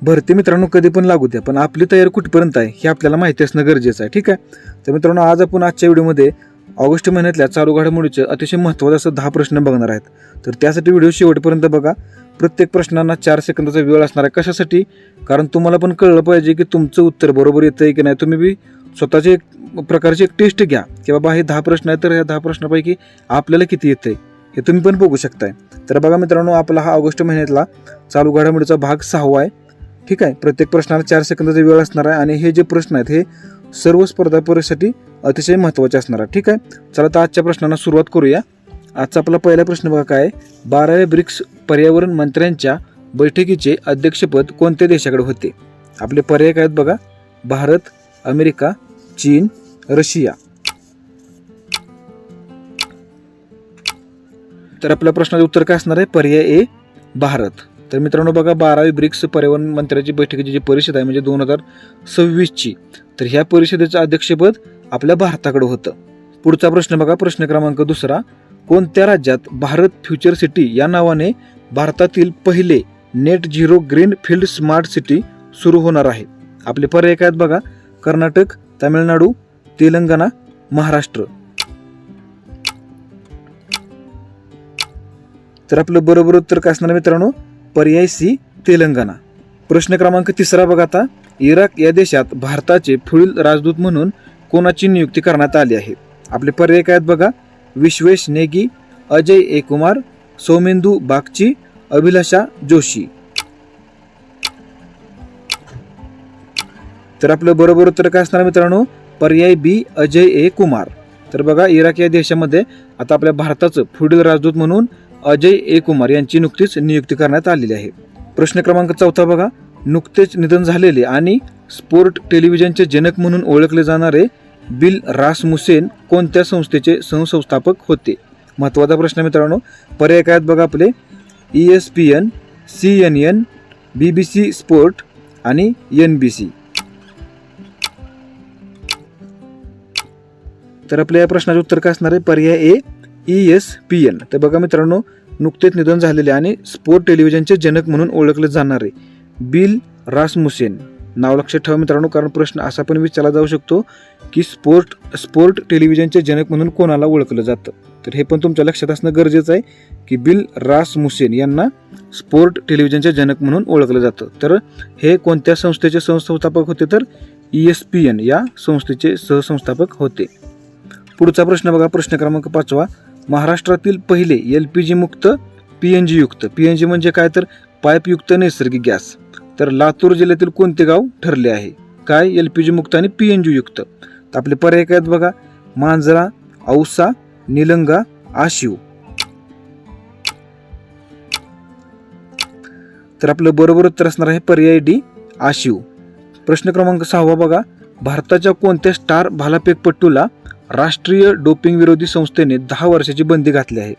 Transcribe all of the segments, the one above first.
भरती मित्रांनो कधी पण लागू द्या, पण आपली तयारी कुठपर्यंत आहे हे आपल्याला माहिती असणं गरजेचं आहे. ठीक आहे. तर मित्रांनो आज आपण आजच्या व्हिडिओमध्ये ऑगस्ट महिन्यातल्या चालू घडामोडीचे अतिशय महत्त्वाचे असं 10 प्रश्न बघणार आहेत. तर त्यासाठी व्हिडिओ शेवटपर्यंत बघा. प्रत्येक प्रश्नांना 4 सेकंदाचा वेळ असणार आहे. कशासाठी? कारण तुम्हाला पण कळलं पाहिजे की तुमचं उत्तर बरोबर येतंय की नाही. तुम्ही बी स्वतःची एक प्रकारची एक टेस्ट घ्या की बाबा हे 10 प्रश्न आहेत, तर ह्या 10 प्रश्नापैकी आपल्याला किती येतंय हे तुम्ही पण बघू शकताय. तर बघा मित्रांनो, आपला हा ऑगस्ट महिन्यातला चालू घडामोडीचा भाग 6वा आहे. ठीक आहे. प्रत्येक प्रश्नाला 4 सेकंदाचा वेळ असणार आहे आणि हे जे प्रश्न आहेत हे सर्व स्पर्धा परीक्षेसाठी अतिशय महत्त्वाचे असणार आहे. ठीक आहे. चला तर आजच्या प्रश्नांना सुरुवात करूया. आजचा आपला पहिला प्रश्न बघा काय आहे. 12व्या ब्रिक्स पर्यावरण मंत्र्यांच्या बैठकीचे अध्यक्षपद कोणत्या देशाकडे होते? आपले पर्याय काय आहेत बघा. भारत, अमेरिका, चीन, रशिया. तर आपल्या प्रश्नाचं उत्तर काय असणार आहे? पर्याय ए भारत. तर मित्रांनो बघा, 12वी ब्रिक्स पर्यावरण मंत्र्याची बैठकीची जी परिषद आहे म्हणजे 2026ची, तर ह्या परिषदेचं अध्यक्षपद आपल्या भारताकडे होतं. पुढचा प्रश्न बघा, प्रश्न क्रमांक 2. कोणत्या राज्यात भारत फ्युचर सिटी या नावाने भारतातील पहिले net zero green field smart city सुरू होणार आहे? आपले पर्याय काय आहेत बघा. कर्नाटक, तामिळनाडू, तेलंगणा, महाराष्ट्र. तर आपलं बरोबर उत्तर काय असणार मित्रांनो? पर्याय सी तेलंगणा. प्रश्न क्रमांक 3 बघा आता. इराक या देशात भारताचे पुढील राजदूत म्हणून कोणाची नियुक्ती करण्यात आली आहे? आपले पर्याय काय आहेत बघा. विश्वेश नेगी, अजय ए कुमार, सौमेंदू बागची, अभिलाषा जोशी. तर आपलं बरोबर उत्तर काय असणार मित्रांनो? पर्याय बी अजय ए कुमार. तर बघा, इराक या देशामध्ये आता आपल्या भारताचं पुढील राजदूत म्हणून अजय ए कुमार यांची नुकतीच नियुक्ती करण्यात आलेली आहे. प्रश्न क्रमांक 4 बघा. नुकतेच निधन झालेले आणि स्पोर्ट टेलिव्हिजनचे जनक म्हणून ओळखले जाणारे बिल रासमुसेन कोणत्या संस्थेचे सहसंस्थापक होते? महत्त्वाचा प्रश्न मित्रांनो. पर्याय काय आहेत बघा आपले. ESPN, CNN, BBC स्पोर्ट आणि NBC. तर आपल्या या प्रश्नाचं उत्तर काय असणार आहे? पर्याय ए ESPN. तर बघा मित्रांनो, नुकतेच निधन झालेले आणि स्पोर्ट टेलिव्हिजनचे जनक म्हणून ओळखले जाणारे बिल रासमुसेन नाव लक्षात ठेवा मित्रांनो, कारण प्रश्न असा पण विचारला जाऊ शकतो की स्पोर्ट टेलिव्हिजनचे जनक म्हणून कोणाला ओळखलं जातं. तर हे पण तुमच्या लक्षात असणं गरजेचं आहे की बिल रासमुसेन यांना स्पोर्ट टेलिव्हिजनचे जनक म्हणून ओळखलं जातं. तर हे कोणत्या संस्थेचे सहसंस्थापक होते? तर ESPN या संस्थेचे सहसंस्थापक होते. पुढचा प्रश्न बघा, प्रश्न क्रमांक 5. महाराष्ट्रातील पहिले LPG मुक्त PNG युक्त, PNG म्हणजे काय तर पाईपयुक्त नैसर्गिक गॅस, तर लातूर जिल्ह्यातील कोणते गाव ठरले आहे? काय LPG मुक्त आणि PNG युक्त? तर आपले पर्याय काय आहेत बघा. मांजरा, औसा, निलंगा, आशिव. तर आपलं बरोबर उत्तर असणार आहे पर्याय डी आशिव. प्रश्न क्रमांक 6 बघा. भारताच्या कोणत्या स्टार भालाफेकपटूला राष्ट्रीय डोपिंग विरोधी संस्थेने 10 वर्षाची बंदी घातली आहे?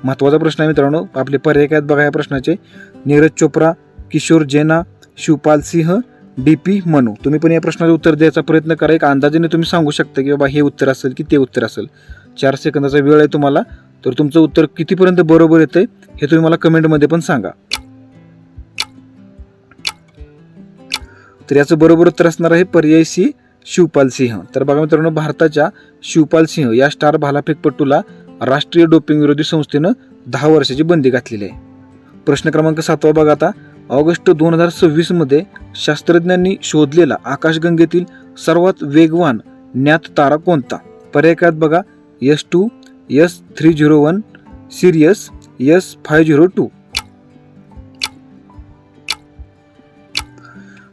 महत्त्वाचा प्रश्न आहे मित्रांनो. आपले पर्याय काय आहेत बघा या प्रश्नाचे. नीरज चोप्रा, किशोर जेना, शिवपाल सिंह, DP मनू. तुम्ही पण या प्रश्नाचं उत्तर द्यायचा प्रयत्न करा. एक अंदाजाने तुम्ही सांगू शकता की बाबा हे उत्तर असेल की ते उत्तर असेल. 4 सेकंदाचा वेळ आहे तुम्हाला. तर तुमचं उत्तर कितीपर्यंत बरोबर येतंय हे तुम्ही मला कमेंटमध्ये पण सांगा. तर याचं बरोबर उत्तर असणार आहे पर्याय सी शिवपाल सिंह. तर बघा मित्रांनो, भारताच्या शिवपाल सिंह या स्टार भालाफेकपटूला राष्ट्रीय डोपिंग विरोधी संस्थेनं 10 वर्षाची बंदी घातलेली आहे. प्रश्न क्रमांक 7 बघा आता. ऑगस्ट 2026 मध्ये शास्त्रज्ञांनी शोधलेला आकाशगंगेतील सर्वात वेगवान ज्ञात तारा कोणता? पर्याय काय आहेत बघा. S2, S301, serious, S502.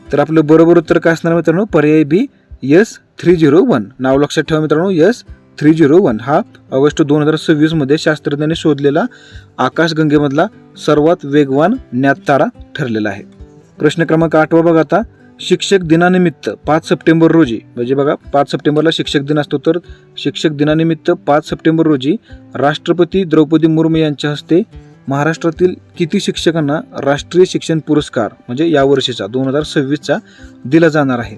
तर आपलं बरोबर उत्तर काय असणार मित्रांनो? पर्याय बी S301. नाव लक्षात ठेवा मित्रांनो. S301 हा ऑगस्ट 2026 मध्ये शास्त्रज्ञांनी शोधलेला आकाशगंगेमधला सर्वात वेगवान ज्ञात तारा ठरलेला आहे. प्रश्न क्रमांक 8 बघा आता. शिक्षक दिनानिमित्त 5 सप्टेंबर रोजी, म्हणजे बघा 5 सप्टेंबरला शिक्षक दिन असतो, तर शिक्षक दिनानिमित्त 5 सप्टेंबर रोजी राष्ट्रपती द्रौपदी मुर्मू यांच्या हस्ते महाराष्ट्रातील किती शिक्षकांना राष्ट्रीय शिक्षण पुरस्कार म्हणजे या वर्षीचा 2026चा दिला जाणार आहे?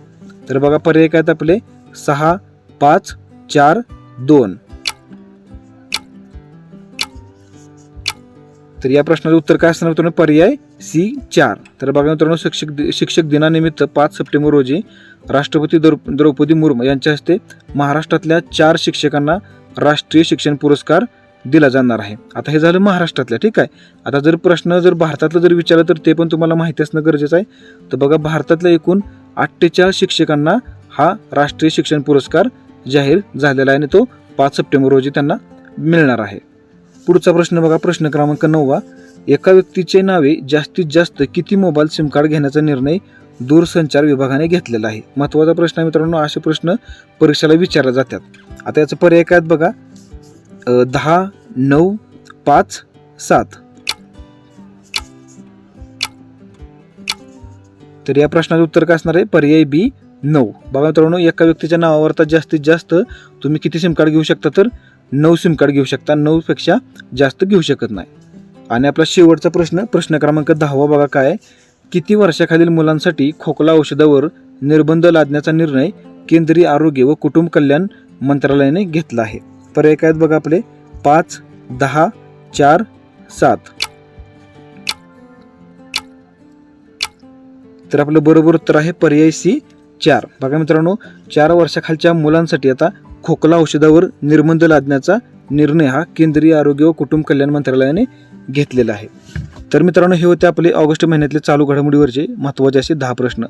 तर बघा पर्याय काय आहेत आपले. 6, 5, 4, 2. तर या प्रश्नाचं उत्तर काय असणार? पर्याय 4. तर बघा मित्रांनो, शिक्षक दिनानिमित्त 5 सप्टेंबर रोजी राष्ट्रपती द्रौपदी मुर्मू यांच्या हस्ते महाराष्ट्रातल्या 4 शिक्षकांना राष्ट्रीय शिक्षण पुरस्कार दिला जाणार आहे. आता हे झालं महाराष्ट्रातल्या, ठीक आहे. आता जर प्रश्न भारतातलं जर विचारलं तर ते पण तुम्हाला माहिती असणं गरजेचं आहे. तर बघा, भारतातल्या एकूण 48 शिक्षकांना हा राष्ट्रीय शिक्षण पुरस्कार जाहीर झालेला आहे आणि तो 5 सप्टेंबर रोजी त्यांना मिळणार आहे. पुढचा प्रश्न बघा, प्रश्न क्रमांक 9. एका व्यक्तीचे नावे जास्तीत जास्त किती मोबाईल सिम कार्ड घेण्याचा निर्णय दूरसंचार विभागाने घेतलेला आहे? महत्त्वाचा प्रश्न आहे मित्रांनो. असे प्रश्न परीक्षेला विचारले जातात. आता याचे पर्याय काय आहेत बघा, 10, 9, 5, 7. तर या प्रश्नाचं उत्तर काय असणार आहे? पर्याय बी 9. बघा मित्रांनो, एका व्यक्तीच्या नावावर तर जास्तीत जास्त तुम्ही किती सिम कार्ड घेऊ शकता? तर 9 सिम कार्ड घेऊ शकता. 9 पेक्षा जास्त घेऊ शकत नाही. आणि आपला शेवटचा प्रश्न क्रमांक 10 बघा काय आहे, किती वर्षाखालील मुलांसाठी खोकला औषधावर निर्बंध लादण्याचा निर्णय केंद्रीय आरोग्य व कुटुंब कल्याण मंत्रालयाने घेतला आहे? पर्याय काय आहेत बघा आपले, 5, 10, 4, 7. तर आपलं बरोबर उत्तर आहे पर्याय सी 4. बघा मित्रांनो, 4 वर्षाखालच्या मुलांसाठी आता खोकला औषधावर निर्बंध लादण्याचा निर्णय हा केंद्रीय आरोग्य व कुटुंब कल्याण मंत्रालयाने घेतलेला आहे. तर मित्रांनो, हे होते आपले ऑगस्ट महिन्यातले चालू घडामोडीवरचे महत्त्वाचे असे 10 प्रश्न.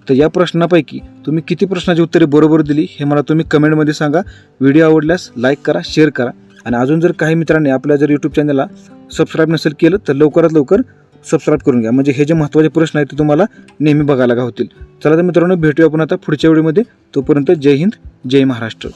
तर या प्रश्नापैकी तुम्ही किती प्रश्नाची उत्तरे बरोबर दिली हे मला तुम्ही कमेंटमध्ये सांगा. व्हिडिओ आवडल्यास लाईक करा, शेअर करा आणि अजून जर काही मित्रांनी आपल्या जर यूट्यूब चॅनलला सबस्क्राईब नसेल केलं तर लवकरात लवकर सबस्क्राईब करून घ्या, म्हणजे हे जे महत्त्वाचे प्रश्न आहेत ते तुम्हाला नेहमी बघायला होतील. चला तर मित्रांनो, भेटूया आपण आता पुढच्या व्हिडिओमध्ये. तोपर्यंत जय हिंद, जय महाराष्ट्र.